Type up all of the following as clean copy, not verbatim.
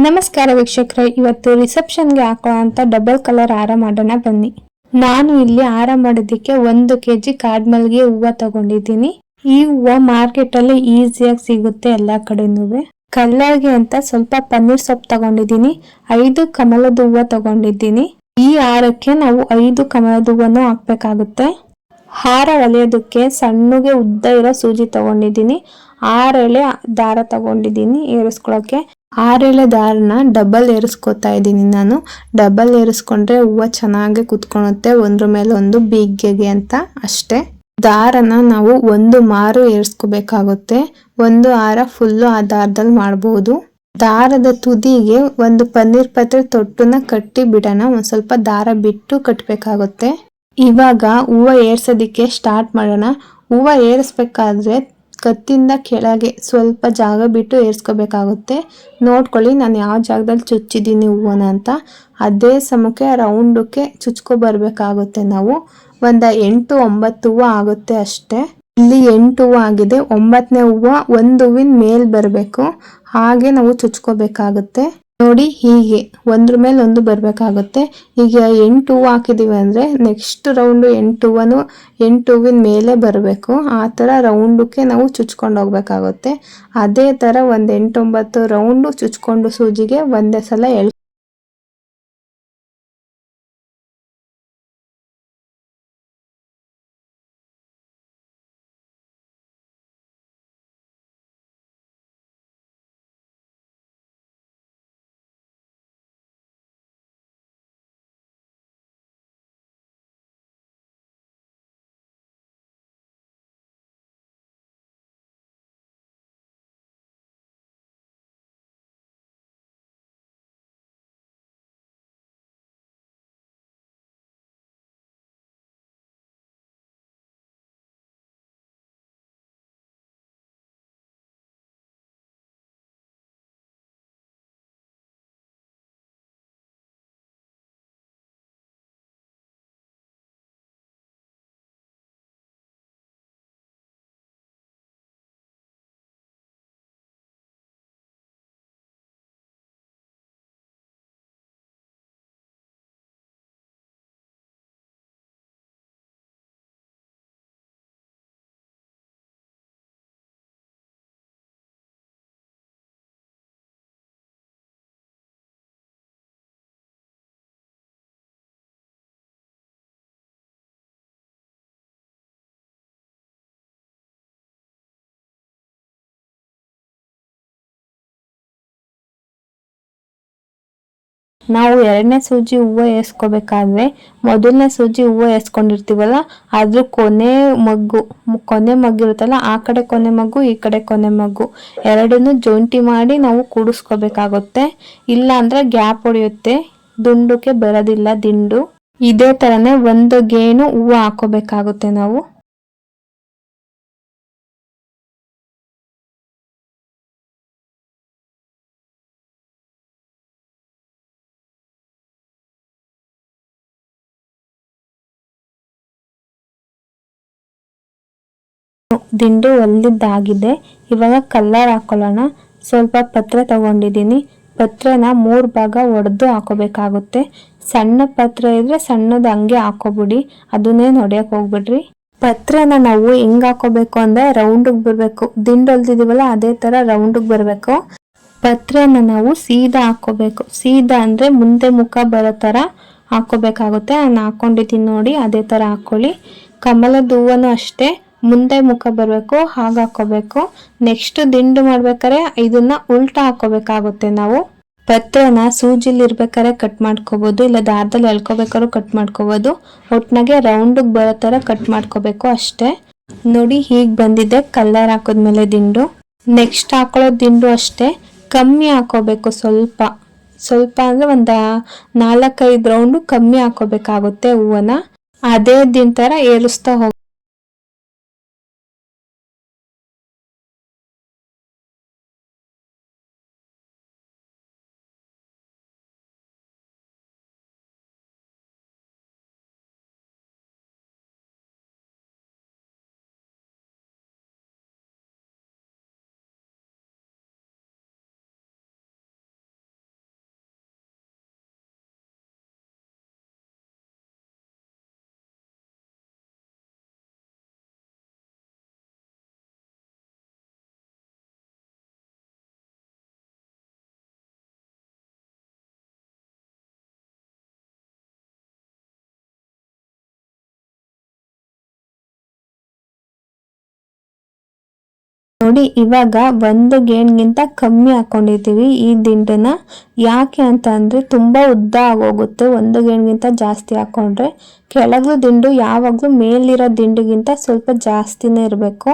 ನಮಸ್ಕಾರ ವೀಕ್ಷಕರೇ, ಇವತ್ತು ರಿಸೆಪ್ಷನ್ಗೆ ಹಾಕೊಳ್ಳುವಂತ ಡಬಲ್ ಕಲರ್ ಹಾರ ಮಾಡೋಣ ಬನ್ನಿ. ನಾನು ಇಲ್ಲಿ ಹಾರ ಮಾಡೋದಕ್ಕೆ 1 kg ಕಾಡ್ಮಲ್ಗೆ ಹೂವು ತಗೊಂಡಿದ್ದೀನಿ. ಈ ಹೂವು ಮಾರ್ಕೆಟ್ ಅಲ್ಲಿ ಈಸಿಯಾಗಿ ಸಿಗುತ್ತೆ ಎಲ್ಲಾ ಕಡೆನೂ. ಕಲರ್ಗೆ ಅಂತ ಸ್ವಲ್ಪ ಪನ್ನೀರ್ ಸೊಪ್ಪು ತಗೊಂಡಿದ್ದೀನಿ, 5 ಕಮಲದ ಹೂವು ತಗೊಂಡಿದ್ದೀನಿ. ಈ ಹಾರಕ್ಕೆ ನಾವು 5 ಕಮಲದ ಹೂವನ್ನು ಹಾಕ್ಬೇಕಾಗುತ್ತೆ. ಹಾರ ಹೊಲಿಯೋದಕ್ಕೆ ಸಣ್ಣಗೆ ಉದ್ದ ಇರೋ ಸೂಜಿ ತಗೊಂಡಿದ್ದೀನಿ, 6 ಎಳೆ ದಾರ ತಗೊಂಡಿದ್ದೀನಿ ಏರಿಸ್ಕೊಳ್ಳೋಕೆ. 6 ಎಳೆ ದಾರನ ಡಬಲ್ ಏರಿಸ್ಕೊತಾ ಇದ್ದೀನಿ. ನಾನು ಡಬಲ್ ಏರಿಸ್ಕೊಂಡ್ರೆ ಹೂವು ಚೆನ್ನಾಗಿ ಕುತ್ಕೊಳುತ್ತೆ, ಒಂದ್ರ ಮೇಲೆ ಒಂದು ಬಿಗ್ಗೆಗೆ ಅಂತ ಅಷ್ಟೇ. ದಾರನ ನಾವು ಒಂದು ಮಾರು ಏರಿಸ್ಕೋಬೇಕಾಗುತ್ತೆ, ಒಂದು ಹಾರ ಫುಲ್ಲು ಆ ದಾರದಲ್ಲಿ ಮಾಡಬಹುದು. ದಾರದ ತುದಿಗೆ ಒಂದು ಪನ್ನೀರ್ ಪತ್ರೆ ತೊಟ್ಟನ್ನ ಕಟ್ಟಿ ಬಿಡೋಣ, ಒಂದ್ ಸ್ವಲ್ಪ ದಾರ ಬಿಟ್ಟು ಕಟ್ಟಬೇಕಾಗುತ್ತೆ. ಇವಾಗ ಹೂವು ಏರ್ಸೋದಿಕ್ಕೆ ಸ್ಟಾರ್ಟ್ ಮಾಡೋಣ. ಹೂವು ಏರಿಸ್ಬೇಕಾದ್ರೆ ಕತ್ತಿಂದ ಕೆಳಗೆ ಸ್ವಲ್ಪ ಜಾಗ ಬಿಟ್ಟು ಏರ್ಸ್ಕೋಬೇಕಾಗುತ್ತೆ. ನೋಡ್ಕೊಳ್ಳಿ ನಾನು ಯಾವ ಜಾಗದಲ್ಲಿ ಚುಚ್ಚಿದ್ದೀನಿ ಹೂವನ ಅಂತ. ಅದೇ ಸಮಕ್ಕೆ ರೌಂಡಕ್ಕೆ ಚುಚ್ಕೊ ಬರ್ಬೇಕಾಗುತ್ತೆ. ನಾವು ಒಂದು 8-9 ಹೂವು ಆಗುತ್ತೆ ಅಷ್ಟೇ. ಇಲ್ಲಿ 8 ಹೂವು ಆಗಿದೆ, 9ನೇ ಹೂವು ಒಂದು ಹೂವಿನ ಮೇಲ್ ಬರಬೇಕು, ಹಾಗೆ ನಾವು ಚುಚ್ಕೋಬೇಕಾಗುತ್ತೆ. ನೋಡಿ ಹೀಗೆ ಒಂದ್ರ ಮೇಲೆ ಒಂದು ಬರ್ಬೇಕಾಗುತ್ತೆ. ಈಗ 8 ಹೂವು ಹಾಕಿದೀವಿ ಅಂದ್ರೆ ನೆಕ್ಸ್ಟ್ ರೌಂಡ್ 8 ಹೂವನು 8 ಹೂವಿನ ಮೇಲೆ ಬರಬೇಕು. ಆ ತರ ರೌಂಡಕ್ಕೆ ನಾವು ಚುಚ್ಕೊಂಡು ಹೋಗ್ಬೇಕಾಗುತ್ತೆ. ಅದೇ ತರ ಒಂದ್ 8-9 ರೌಂಡ್ ಚುಚ್ಕೊಂಡು ಸೂಜಿಗೆ ಒಂದೇ ಸಲ ನಾವು 2ನೇ ಸೂಜಿ ಹೂವು ಏರ್ಸ್ಕೋಬೇಕಾದ್ರೆ ಮೊದಲನೇ ಸೂಜಿ ಹೂವು ಏರ್ಸ್ಕೊಂಡಿರ್ತೀವಲ್ಲ ಅದ್ರ ಕೊನೆ ಮಗ್ಗು ಇರುತ್ತಲ್ಲ, ಆ ಕಡೆ ಕೊನೆ ಮಗ್ಗು ಈ ಕಡೆ ಕೊನೆ ಮಗ್ಗು ಎರಡನ್ನು ಜೊಂಟಿ ಮಾಡಿ ನಾವು ಕೂಡಿಸ್ಕೋಬೇಕಾಗುತ್ತೆ. ಇಲ್ಲ ಅಂದ್ರೆ ಗ್ಯಾಪ್ ಹೊಡೆಯುತ್ತೆ, ದುಂಡುಕ್ಕೆ ಬರೋದಿಲ್ಲ ದಿಂಡು. ಇದೇ ತರನೇ ಒಂದು ಗೇಣು ಹೂವು ಹಾಕೋಬೇಕಾಗುತ್ತೆ ನಾವು. ದಿಂಡು ಹೊಲಿದ್ದಾಗಿದೆ. ಇವಾಗ ಕಲರ್ ಹಾಕೊಳ್ಳೋಣ. ಸ್ವಲ್ಪ ಪತ್ರೆ ತಗೊಂಡಿದ್ದೀನಿ, ಪತ್ರೆನ 3 ಭಾಗ ಒಡೆದು ಹಾಕೋಬೇಕಾಗುತ್ತೆ. ಸಣ್ಣ ಪತ್ರೆ ಇದ್ರೆ ಸಣ್ಣದ ಹಂಗೆ ಹಾಕೋಬಿಡಿ, ಅದನ್ನೇನು ಹೊಡೆಯಕ್ ಹೋಗ್ಬಿಡ್ರಿ. ಪತ್ರೆನ ನಾವು ಹೆಂಗ್ ಹಾಕೋಬೇಕು ಅಂದ್ರೆ ರೌಂಡಿಗೆ ಬರ್ಬೇಕು, ದಿಂಡು ಹೊಲ್ದಿದೀವಲ್ಲ ಅದೇ ತರ ರೌಂಡಿಗೆ ಬರ್ಬೇಕು. ಪತ್ರೆನ ನಾವು ಸೀದಾ ಹಾಕೋಬೇಕು, ಸೀದಾ ಅಂದ್ರೆ ಮುಂದೆ ಮುಖ ಬರೋ ತರ ಹಾಕೋಬೇಕಾಗುತ್ತೆ. ನಾನು ಹಾಕೊಂಡಿದ್ದೀನಿ ನೋಡಿ, ಅದೇ ತರ ಹಾಕೊಳ್ಳಿ. ಕಮಲದ ಹೂವನು ಅಷ್ಟೇ ಮುಂದೆ ಮುಖ ಬರಬೇಕು, ಹಾಗೆ ಹಾಕೋಬೇಕು. ನೆಕ್ಸ್ಟ್ ದಿಂಡು ಮಾಡ್ಬೇಕಾದ್ರೆ ಇದನ್ನ ಉಲ್ಟಾ ಹಾಕೋಬೇಕಾಗುತ್ತೆ. ನಾವು ಪತ್ರೆನ ಸೂಜಿಲಿ ಇರ್ಬೇಕಾದ್ರೆ ಕಟ್ ಮಾಡ್ಕೋಬಹುದು, ಇಲ್ಲ ದಾರದಲ್ಲಿ ಎಳ್ಕೋಬೇಕಾದ್ರೂ ಕಟ್ ಮಾಡ್ಕೋಬಹುದು. ಒಟ್ನಾಗೆ ರೌಂಡಿಗೆ ಬರೋ ತರ ಕಟ್ ಮಾಡ್ಕೋಬೇಕು ಅಷ್ಟೇ. ನೋಡಿ ಹೀಗ್ ಬಂದಿದೆ ಕಲರ್ ಹಾಕೋದ್ಮೇಲೆ ದಿಂಡು. ನೆಕ್ಸ್ಟ್ ಹಾಕೊಳ್ಳೋ ದಿಂಡು ಅಷ್ಟೇ ಕಮ್ಮಿ ಹಾಕೋಬೇಕು, ಸ್ವಲ್ಪ ಅಂದ್ರೆ ಒಂದ 4-5 ರೌಂಡ್ ಕಮ್ಮಿ ಹಾಕೋಬೇಕಾಗುತ್ತೆ ಹೂವನ. ಅದೇ ದಿಂಡ್ ತರ ಏರಿಸ್ತಾ ಹೋಗಿ ನೋಡಿ ಇವಾಗ ಒಂದು ಗೇಣ್ಗಿಂತ ಕಮ್ಮಿ ಹಾಕೊಂಡಿದ್ದೀವಿ ಈ ದಿಂಡನ್ನ. ಯಾಕೆ ಅಂತ ಅಂದ್ರೆ ತುಂಬಾ ಉದ್ದ ಆಗೋಗುತ್ತೆ ಒಂದು ಗೇಣ್ಗಿಂತ ಜಾಸ್ತಿ ಹಾಕೊಂಡ್ರೆ. ಕೆಳಗೂ ದಿಂಡು ಯಾವಾಗ್ಲೂ ಮೇಲಿರೋ ದಿಂಡಿಗಿಂತ ಸ್ವಲ್ಪ ಜಾಸ್ತಿನೇ ಇರಬೇಕು,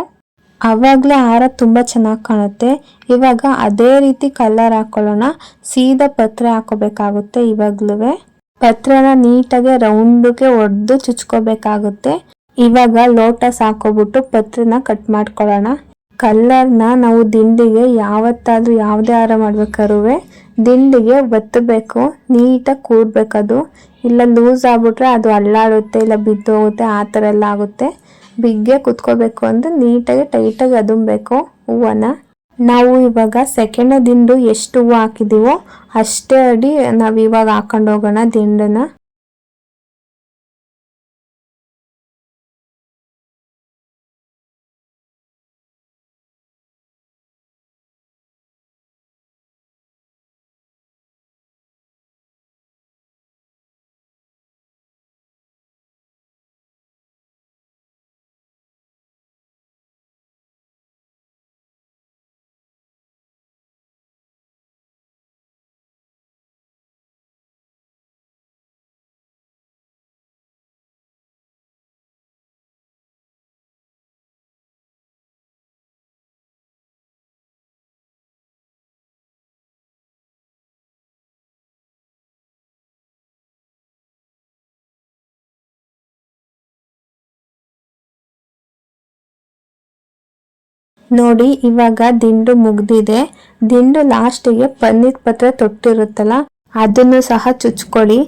ಅವಾಗ್ಲೇ ಹಾರ ತುಂಬಾ ಚೆನ್ನಾಗಿ ಕಾಣುತ್ತೆ. ಇವಾಗ ಅದೇ ರೀತಿ ಕಲರ್ ಹಾಕೊಳ್ಳೋಣ. ಸೀದಾ ಪತ್ರೆ ಹಾಕೋಬೇಕಾಗುತ್ತೆ. ಇವಾಗ್ಲೂ ಪತ್ರೆನ ನೀಟಾಗಿ ರೌಂಡ್ಗೆ ಒಡೆದು ಚುಚ್ಕೋಬೇಕಾಗುತ್ತೆ. ಇವಾಗ ಲೋಟಸ್ ಹಾಕೋಬಿಟ್ಟು ಪತ್ರೆನ ಕಟ್ ಮಾಡ್ಕೊಳ್ಳೋಣ. ಕಲ್ಲರ್ನ ನಾವು ದಿಂಡಿಗೆ ಯಾವತ್ತಾದ್ರೂ ಯಾವುದೇ ಹಾರ ಮಾಡ್ಬೇಕಾದ್ರೆ ದಿಂಡಿಗೆ ಒತ್ತಬೇಕು, ನೀಟಾಗಿ ಕೂರ್ಬೇಕದು. ಇಲ್ಲ ಲೂಸ್ ಆಗ್ಬಿಟ್ರೆ ಅದು ಅಲ್ಲಾಡುತ್ತೆ, ಇಲ್ಲ ಬಿದ್ದೋಗುತ್ತೆ, ಆ ಥರ ಎಲ್ಲ ಆಗುತ್ತೆ. ಬಿಗ್ಗೆ ಕುತ್ಕೋಬೇಕು ಅಂದ್ರೆ ನೀಟಾಗಿ ಟೈಟಾಗಿ ಅದುಮ್ಬೇಕು ಹೂವನ. ನಾವು ಇವಾಗ ಸೆಕೆಂಡ್ ದಿಂಡು ಎಷ್ಟು ಹೂವು ಹಾಕಿದೀವೋ ಅಷ್ಟೇ ಅಡಿ ನಾವು ಇವಾಗ ಹಾಕೊಂಡು ಹೋಗೋಣ ದಿಂಡನ್ನ. ನೋಡಿ ಇವಾಗ ದಿಂಡು ಮುಗ್ದಿದೆ. ದಿಂಡು ಲಾಸ್ಟಿಗೆ ಪನ್ನೀರ್ ಪತ್ರೆ ತೊಟ್ಟಿರುತ್ತಲ್ಲ ಅದನ್ನು ಸಹ ಚುಚ್ಕೊಳ್ಳಿ.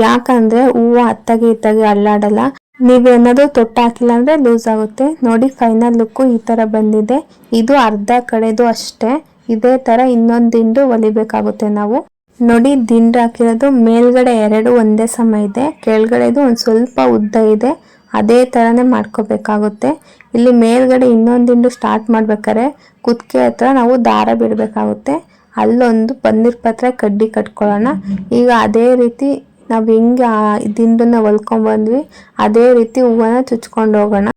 ಯಾಕಂದ್ರೆ ಹೂವು ಅತ್ತಾಗೆ ಇತ್ತಾಗೆ ಅಲ್ಲಾಡಲ್ಲ. ನೀವೇನಾದ್ರು ತೊಟ್ಟು ಹಾಕಿಲ್ಲ ಅಂದ್ರೆ ಲೂಸ್ ಆಗುತ್ತೆ. ನೋಡಿ ಫೈನಲ್ ಲುಕ್ಕು ಈ ತರ ಬಂದಿದೆ. ಇದು ಅರ್ಧ ಕಡೆದು ಅಷ್ಟೇ. ಇದೇ ತರ ಇನ್ನೊಂದು ದಿಂಡು ಹೊಲಿಬೇಕಾಗುತ್ತೆ ನಾವು. ನೋಡಿ ದಿಂಡು ಹಾಕಿರೋದು ಮೇಲ್ಗಡೆ ಎರಡು ಒಂದೇ ಸಮ ಇದೆ, ಕೆಳಗಡೆದು ಒಂದ್ ಸ್ವಲ್ಪ ಉದ್ದ ಇದೆ. ಅದೇ ತರನೇ ಮಾಡ್ಕೋಬೇಕಾಗುತ್ತೆ. ಇಲ್ಲಿ ಮೇಲ್ಗಡೆ ಇನ್ನೊಂದು ದಿಂಡು ಸ್ಟಾರ್ಟ್ ಮಾಡ್ಬೇಕಾದ್ರೆ ಕುತ್ತಿಗೆ ಹತ್ರ ನಾವು ದಾರ ಬಿಡಬೇಕಾಗುತ್ತೆ. ಅಲ್ಲೊಂದು ಪನ್ನೀರ್ ಪತ್ರೆ ಕಡ್ಡಿ ಕಟ್ಕೊಳ್ಳೋಣ. ಈಗ ಅದೇ ರೀತಿ ನಾವು ಹೆಂಗೆ ದಿಂಡನ್ನ ಹೊಲ್ಕೊಂಡ್ ಬಂದ್ವಿ ಅದೇ ರೀತಿ ಹೂವನ್ನ ಚುಚ್ಕೊಂಡು ಹೋಗೋಣ.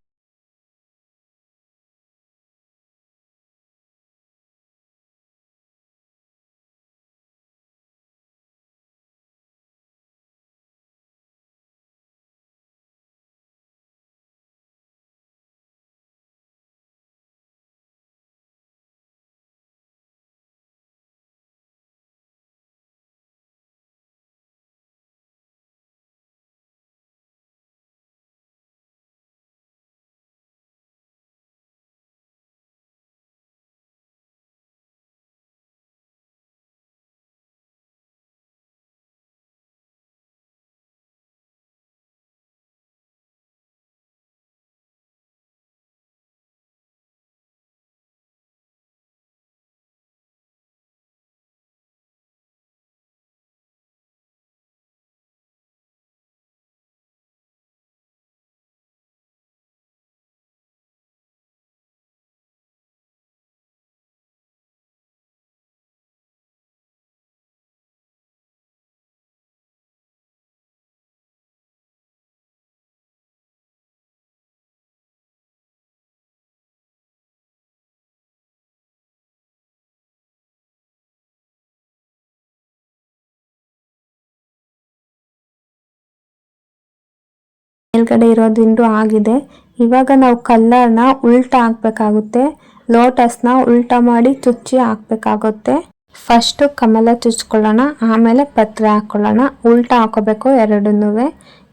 ಮೇಲ್ಗಡೆ ಇರೋ ದಿಂಡು ಆಗಿದೆ. ಇವಾಗ ನಾವು ಕಲ್ಲರ್ನ ಉಲ್ಟಾ ಹಾಕ್ಬೇಕಾಗುತ್ತೆ. ಲೋಟಸ್ನ ಉಲ್ಟಾ ಮಾಡಿ ಚುಚ್ಚಿ ಹಾಕ್ಬೇಕಾಗುತ್ತೆ. ಫಸ್ಟ್ ಕಮಲ ಚುಚ್ಕೊಳ್ಳೋಣ, ಆಮೇಲೆ ಪತ್ರೆ ಹಾಕೊಳ್ಳೋಣ. ಉಲ್ಟಾ ಹಾಕೋಬೇಕು ಎರಡನ್ನೂ.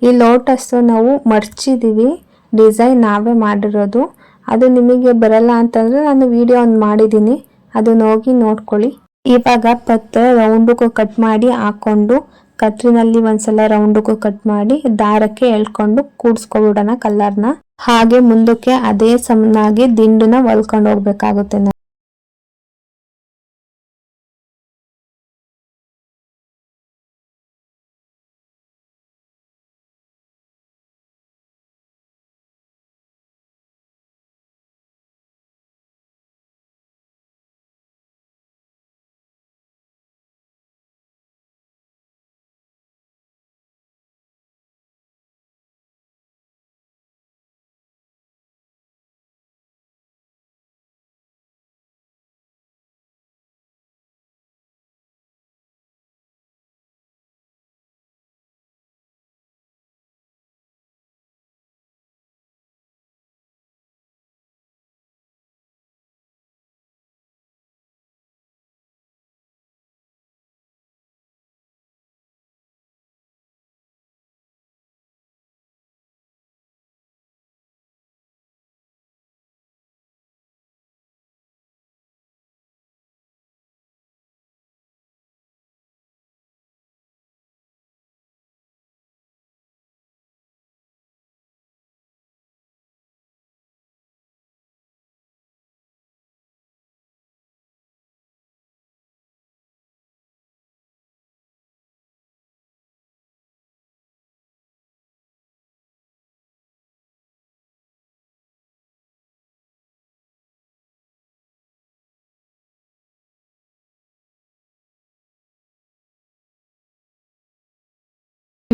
ಈ ಲೋಟಸ್ ನಾವು ಮರ್ಚಿದೀವಿ, ಡಿಸೈನ್ ನಾವೇ ಮಾಡಿರೋದು. ಅದು ನಿಮಗೆ ಬರಲ್ಲ ಅಂತಂದ್ರೆ ನಾನು ವಿಡಿಯೋ ಒಂದು ಮಾಡಿದ್ದೀನಿ, ಅದನ್ನ ಹೋಗಿ ನೋಡ್ಕೊಳ್ಳಿ. ಇವಾಗ ಪತ್ರೆ ರೌಂಡ್ಗೂ ಕಟ್ ಮಾಡಿ ಹಾಕೊಂಡು ಕತ್ರಿನಲ್ಲಿ ಒಂದ್ಸಲ ರೌಂಡ್ಗೂ ಕಟ್ ಮಾಡಿ ದಾರಕ್ಕೆ ಎಳ್ಕೊಂಡು ಕೂಡ್ಸ್ಕೊಬಿಡೋಣ ಕಲ್ಲರ್ನ. ಹಾಗೆ ಮುಂದಕ್ಕೆ ಅದೇ ಸಮನಾಗಿ ದಿಂಡನ್ನ ಹೊಲ್ಕೊಂಡು ಹೋಗ್ಬೇಕಾಗುತ್ತೆ.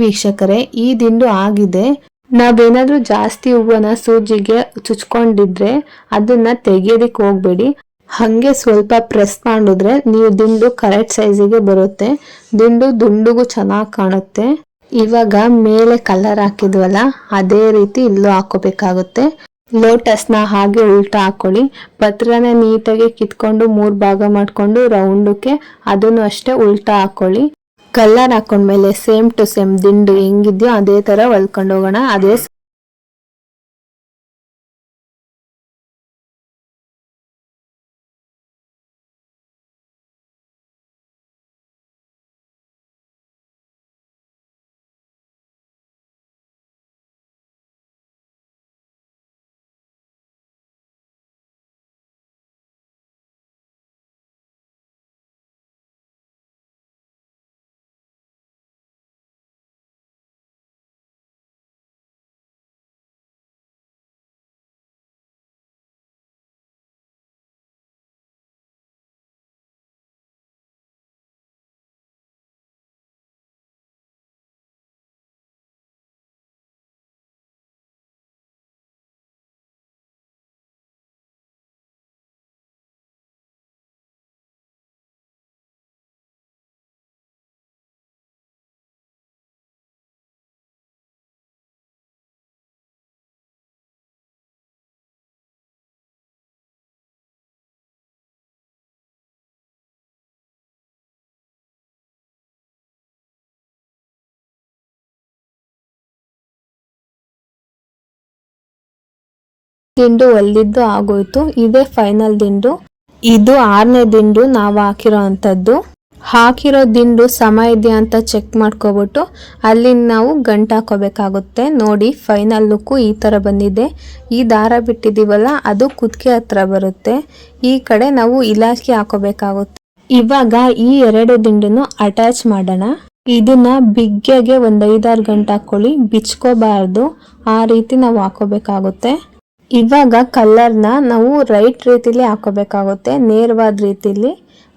ವೀಕ್ಷಕರೇ, ಈ ದಿಂಡು ಆಗಿದೆ. ನಾವೇನಾದ್ರೂ ಜಾಸ್ತಿ ಹೂವನ್ನ ಸೂಜಿಗೆ ಚುಚ್ಕೊಂಡಿದ್ರೆ ಅದನ್ನ ತೆಗಿಯೋದಕ್ಕೆ ಹೋಗ್ಬೇಡಿ. ಹಂಗೆ ಸ್ವಲ್ಪ ಪ್ರೆಸ್ ಮಾಡಿದ್ರೆ ನೀವು ದಿಂಡು ಕರೆಕ್ಟ್ ಸೈಜಿಗೆ ಬರುತ್ತೆ. ದಿಂಡು ದುಂಡುಗೂ ಚೆನ್ನಾಗಿ ಕಾಣುತ್ತೆ. ಇವಾಗ ಮೇಲೆ ಕಲರ್ ಹಾಕಿದ್ವಲ್ಲ ಅದೇ ರೀತಿ ಇಲ್ಲೂ ಹಾಕೋಬೇಕಾಗುತ್ತೆ. ಲೋಟಸ್ನ ಹಾಗೆ ಉಲ್ಟಾ ಹಾಕೊಳ್ಳಿ. ಪತ್ರನ ನೀಟಾಗಿ ಕಿತ್ಕೊಂಡು 3 ಭಾಗ ಮಾಡ್ಕೊಂಡು ರೌಂಡಕ್ಕೆ ಅದನ್ನು ಅಷ್ಟೇ ಉಲ್ಟಾ ಹಾಕೊಳ್ಳಿ. ಕಲರ್ ಹಾಕೊಂಡ್ಮೇಲೆ ಸೇಮ್ ಟು ಸೇಮ್ ದಿಂಡು ಹೆಂಗಿದ್ಯೋ ಅದೇ ತರ ಹೊಲ್ಕೊಂಡು ಹೋಗೋಣ. ಅದೇ ದಿಂಡು ಹೊಲಿದ್ದು ಆಗೋಯ್ತು. ಇದೇ ಫೈನಲ್ ದಿಂಡು. ಇದು 6ನೇ ದಿಂಡು ನಾವು ಹಾಕಿರೋ ಅಂಥದ್ದು. ಹಾಕಿರೋ ದಿಂಡು ಸಮ ಇದೆಯಾ ಅಂತ ಚೆಕ್ ಮಾಡ್ಕೊಬಿಟ್ಟು ಅಲ್ಲಿ ನಾವು ಗಂಟು ಹಾಕೋಬೇಕಾಗುತ್ತೆ. ನೋಡಿ, ಫೈನಲ್ ಲುಕ್ಕು ಈ ಥರ ಬಂದಿದೆ. ಈ ದಾರ ಬಿಟ್ಟಿದ್ದೀವಲ್ಲ ಅದು ಕುತ್ತಿಗೆ ಹತ್ರ ಬರುತ್ತೆ. ಈ ಕಡೆ ನಾವು ಇಲಾಖೆ ಹಾಕೋಬೇಕಾಗುತ್ತೆ. ಇವಾಗ ಈ 2 ದಿಂಡನ್ನು ಅಟ್ಯಾಚ್ ಮಾಡೋಣ. ಇದನ್ನ ಬಿಗ್ಗೆಗೆ ಒಂದು 5-6 ಗಂಟೆ ಹಾಕೊಳ್ಳಿ, ಬಿಚ್ಕೋಬಾರ್ದು. ಆ ರೀತಿ ನಾವು ಹಾಕೋಬೇಕಾಗುತ್ತೆ. ಇವಾಗ ಕಲರ್ನ ನಾವು ರೈಟ್ ರೀತಿಲಿ ಹಾಕೋಬೇಕಾಗುತ್ತೆ, ನೇರವಾದ ರೀತಿಲಿ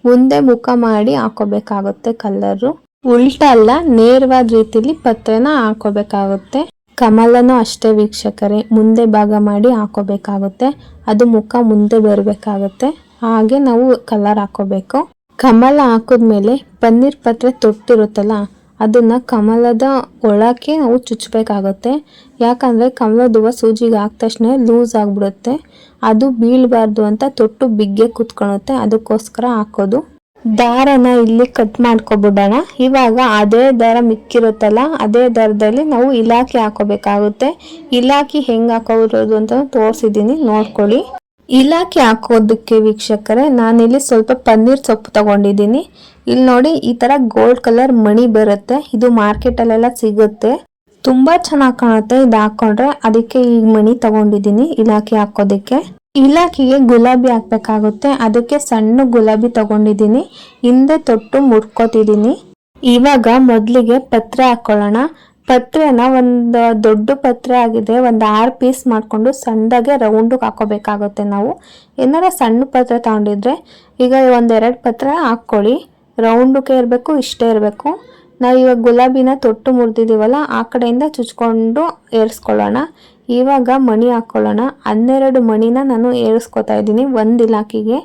ಮುಂದೆ ಮುಖ ಮಾಡಿ ಹಾಕೋಬೇಕಾಗುತ್ತೆ. ಕಲರು ಉಲ್ಟಾ ಅಲ್ಲ, ನೇರವಾದ ರೀತಿಲಿ ಪತ್ರನ ಹಾಕೋಬೇಕಾಗುತ್ತೆ. ಕಮಲನೂ ಅಷ್ಟೇ ವೀಕ್ಷಕರೇ, ಮುಂದೆ ಭಾಗ ಮಾಡಿ ಹಾಕೋಬೇಕಾಗುತ್ತೆ. ಅದು ಮುಖ ಮುಂದೆ ಬರಬೇಕಾಗುತ್ತೆ. ಹಾಗೆ ನಾವು ಕಲರ್ ಹಾಕೋಬೇಕು. ಕಮಲ ಹಾಕಿದ್ಮೇಲೆ ಪನ್ನೀರ್ ಪತ್ರೆ ತೊಟ್ಟಿರುತ್ತಲ್ಲ ಅದನ್ನ ಕಮಲದ ಒಳಕ್ಕೆ ನಾವು ಚುಚ್ಚಬೇಕಾಗುತ್ತೆ. ಯಾಕಂದ್ರೆ ಕಮಲದ ಹೂವು ಸೂಜಿಗೆ ಹಾಕಿದ ತಕ್ಷಣ ಲೂಸ್ ಆಗ್ಬಿಡುತ್ತೆ. ಅದು ಬೀಳಬಾರ್ದು ಅಂತ ತೊಟ್ಟು ಬಿಗ್ಗೆ ಕುತ್ಕೊಳುತ್ತೆ. ಅದಕ್ಕೋಸ್ಕರ ಹಾಕೋದು. ದಾರನ ಇಲ್ಲಿ ಕಟ್ ಮಾಡ್ಕೊಬಿಡೋಣ. ಇವಾಗ ಅದೇ ದಾರ ಮಿಕ್ಕಿರುತ್ತಲ್ಲ ಅದೇ ದಾರದಲ್ಲಿ ನಾವು ಇಲಾಖೆ ಹಾಕೋಬೇಕಾಗುತ್ತೆ. ಇಲಾಖೆ ಹೆಂಗ್ ಹಾಕೋದು ಅಂತ ತೋರಿಸಿದ್ದೀನಿ, ನೋಡ್ಕೊಳ್ಳಿ. ಇಲಾಖೆ ಹಾಕೋದಕ್ಕೆ ವೀಕ್ಷಕರೇ ನಾನಿಲ್ಲಿ ಸ್ವಲ್ಪ ಪನ್ನೀರ್ ಸೊಪ್ಪು ತಗೊಂಡಿದ್ದೀನಿ. ಇಲ್ಲಿ ನೋಡಿ, ಈ ತರ ಗೋಲ್ಡ್ ಕಲರ್ ಮಣಿ ಬರುತ್ತೆ. ಇದು ಮಾರ್ಕೆಟ್ ಅಲ್ಲೆಲ್ಲ ಸಿಗುತ್ತೆ, ತುಂಬಾ ಚೆನ್ನಾಗಿ ಕಾಣುತ್ತೆ ಇದು ಹಾಕೊಂಡ್ರೆ. ಅದಕ್ಕೆ ಈ ಮಣಿ ತಗೊಂಡಿದ್ದೀನಿ ಇಲಾಖೆ ಹಾಕೋದಕ್ಕೆ. ಇಲಾಖೆಗೆ ಗುಲಾಬಿ ಹಾಕ್ಬೇಕಾಗುತ್ತೆ. ಅದಕ್ಕೆ ಸಣ್ಣ ಗುಲಾಬಿ ತಗೊಂಡಿದ್ದೀನಿ. ಹಿಂದೆ ತೊಟ್ಟು ಮುಡ್ಕೋತಿದ್ದೀನಿ. ಇವಾಗ ಮೊದಲಿಗೆ ಪತ್ರೆ ಹಾಕೊಳ್ಳೋಣ. ಪತ್ರೆನ ಒಂದು ದೊಡ್ಡ ಪತ್ರೆ ಆಗಿದೆ, ಒಂದು 6 ಪೀಸ್ ಮಾಡ್ಕೊಂಡು ಸಣ್ಣದಾಗೆ ರೌಂಡಿಗೆ ಹಾಕೋಬೇಕಾಗುತ್ತೆ. ನಾವು ಏನಾರ ಸಣ್ಣ ಪತ್ರೆ ತಗೊಂಡಿದ್ರೆ ಈಗ 1-2 ಪತ್ರೆ ಹಾಕ್ಕೊಳ್ಳಿ. ರೌಂಡಿಗೆ ಇರಬೇಕು, ಇಷ್ಟೇ ಇರಬೇಕು. ನಾವು ಇವಾಗ ಗುಲಾಬಿನ ತೊಟ್ಟು ಮುರಿದಿದ್ದೀವಲ್ಲ ಆ ಕಡೆಯಿಂದ ಚುಚ್ಕೊಂಡು ಏರಿಸ್ಕೊಳ್ಳೋಣ. ಇವಾಗ ಮಣಿ ಹಾಕ್ಕೊಳ್ಳೋಣ. 12 ಮಣಿನ ನಾನು ಏರಿಸ್ಕೊತಾ ಇದ್ದೀನಿ ಒಂದು ಇಲಾಖೆಗೆ.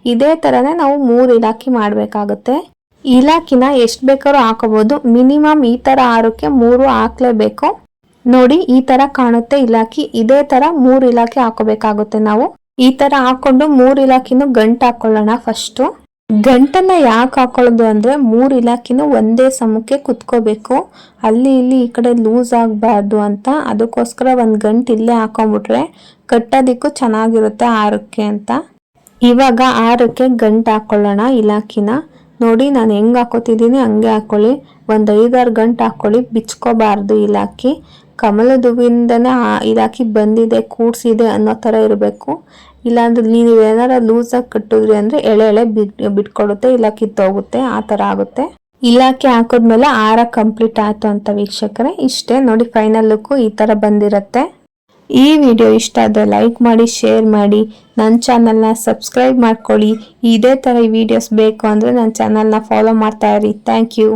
ಇದೇ ಥರನೇ ನಾವು 3 ಇಲಾಖೆ ಮಾಡಬೇಕಾಗುತ್ತೆ. ಇಲಾಖಿನ ಎಷ್ಟು ಬೇಕಾದ್ರೂ ಹಾಕೋಬಹುದು. ಮಿನಿಮಮ್ ಈ ಥರ 6ಕ್ಕೆ 3 ಹಾಕ್ಲೇಬೇಕು. ನೋಡಿ, ಈ ಥರ ಕಾಣುತ್ತೆ ಇಲಾಖೆ. ಇದೇ ಥರ 3 ಇಲಾಖೆ ಹಾಕೋಬೇಕಾಗುತ್ತೆ. ನಾವು ಈ ಥರ ಹಾಕೊಂಡು 3 ಇಲಾಖೆನೂ ಗಂಟು ಹಾಕೊಳ್ಳೋಣ. ಫಸ್ಟು ಗಂಟನ್ನ ಯಾಕೆ ಹಾಕೊಳ್ಳೋದು ಅಂದರೆ 3 ಇಲಾಖೆನೂ ಒಂದೇ ಸಮಕ್ಕೆ ಕುತ್ಕೋಬೇಕು. ಅಲ್ಲಿ ಇಲ್ಲಿ ಈ ಕಡೆ ಲೂಸ್ ಆಗಬಾರ್ದು ಅಂತ. ಅದಕ್ಕೋಸ್ಕರ ಒಂದು ಗಂಟು ಇಲ್ಲೇ ಹಾಕೊಂಡ್ಬಿಟ್ರೆ ಕಟ್ಟೋದಿಕ್ಕೂ ಚೆನ್ನಾಗಿರುತ್ತೆ 6ಕ್ಕೆ ಅಂತ. ಇವಾಗ 6ಕ್ಕೆ ಗಂಟು ಹಾಕೊಳ್ಳೋಣ ಇಲಾಖೆನ. ನೋಡಿ, ನಾನು ಹೆಂಗೆ ಹಾಕೋತಿದ್ದೀನಿ ಹಂಗೆ ಹಾಕೊಳ್ಳಿ. ಒಂದು 5-6 ಗಂಟು ಹಾಕೊಳ್ಳಿ, ಬಿಚ್ಕೋಬಾರ್ದು ಇಲಾಖೆ. ಕಮಲದ ಹೂವಿಂದನೇ ಇಲಾಖೆ ಬಂದಿದೆ, ಕೂಡ್ಸಿದೆ ಅನ್ನೋ ಥರ ಇರಬೇಕು. ಇಲ್ಲಾಂದ್ರೆ ನೀವು ಏನಾರ ಲೂಸಾಗಿ ಕಟ್ಟಿದ್ರಿ ಅಂದರೆ ಎಳೆ ಬಿಟ್ಕೊಡುತ್ತೆ, ಇಲ್ಲ ಕಿತ್ತೋಗುತ್ತೆ, ಆ ಥರ ಆಗುತ್ತೆ. ಇಲಾಖೆ ಹಾಕಿದ್ಮೇಲೆ 6 ಕಂಪ್ಲೀಟ್ ಆಯಿತು ಅಂತ ವೀಕ್ಷಕರೇ. ಇಷ್ಟೇ ನೋಡಿ, ಫೈನಲ್ ಲುಕ್ಕು ಈ ಥರ ಬಂದಿರುತ್ತೆ. ಈ ವಿಡಿಯೋ ಇಷ್ಟ ಆದರೆ ಲೈಕ್ ಮಾಡಿ, ಶೇರ್ ಮಾಡಿ, ನನ್ನ ಚಾನಲ್ನ ಸಬ್ಸ್ಕ್ರೈಬ್ ಮಾಡ್ಕೊಳ್ಳಿ. ಇದೇ ಥರ ವಿಡಿಯೋಸ್ ಬೇಕು ಅಂದರೆ ನನ್ನ ಚಾನಲ್ನ ಫಾಲೋ ಮಾಡ್ತಾ ಇರಿ. Thank you.